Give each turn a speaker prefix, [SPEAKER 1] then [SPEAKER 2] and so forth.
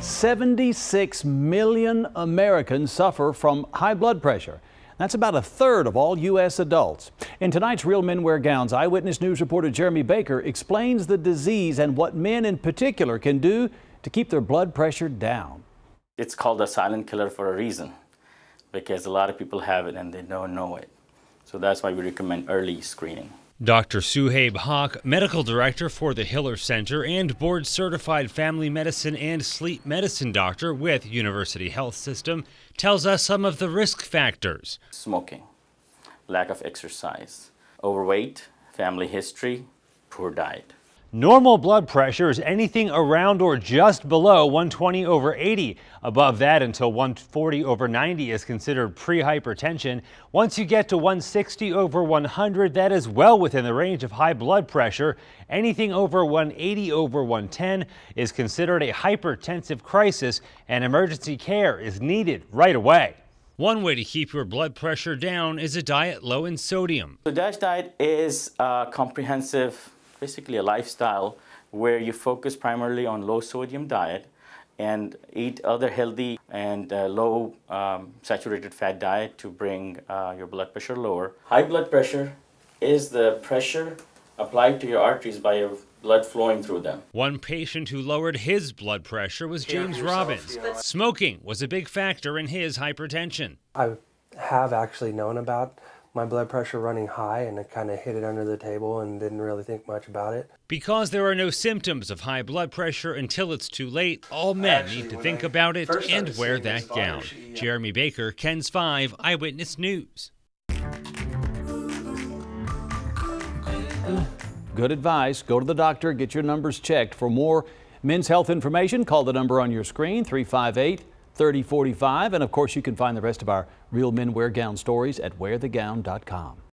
[SPEAKER 1] 76 million Americans suffer from high blood pressure. That's about a third of all U.S. adults. In tonight's Real Men Wear Gowns, Eyewitness News reporter Jeremy Baker explains the disease and what men in particular can do to keep their blood pressure down.
[SPEAKER 2] It's called a silent killer for a reason, because a lot of people have it and they don't know it. So that's why we recommend early screening.
[SPEAKER 3] Dr. Suhaib Haq, medical director for the Hiller Center and board-certified family medicine and sleep medicine doctor with University Health System, tells us some of the risk factors.
[SPEAKER 2] Smoking, lack of exercise, overweight, family history, poor diet.
[SPEAKER 3] Normal blood pressure is anything around or just below 120/80. Above that until 140/90 is considered pre-hypertension. Once you get to 160/100, that is well within the range of high blood pressure. Anything over 180/110 is considered a hypertensive crisis, and emergency care is needed right away. One way to keep your blood pressure down is a diet low in sodium.
[SPEAKER 2] The DASH diet is comprehensive, basically a lifestyle where you focus primarily on low sodium diet and eat other healthy and low saturated fat diet to bring your blood pressure lower. High blood pressure is the pressure applied to your arteries by your blood flowing through them.
[SPEAKER 3] One patient who lowered his blood pressure was James Robbins. Smoking was a big factor in his hypertension.
[SPEAKER 4] I have actually known about my blood pressure running high, and I kind of hid it under the table and didn't really think much about it.
[SPEAKER 3] Because there are no symptoms of high blood pressure until it's too late, all men need to think about it and wear that gown. Jeremy Baker, KENS 5 Eyewitness News.
[SPEAKER 1] Good advice. Go to the doctor, get your numbers checked. For more men's health information, call the number on your screen, 358-3045. And of course, you can find the rest of our Real Men Wear Gown stories at wearthegown.com.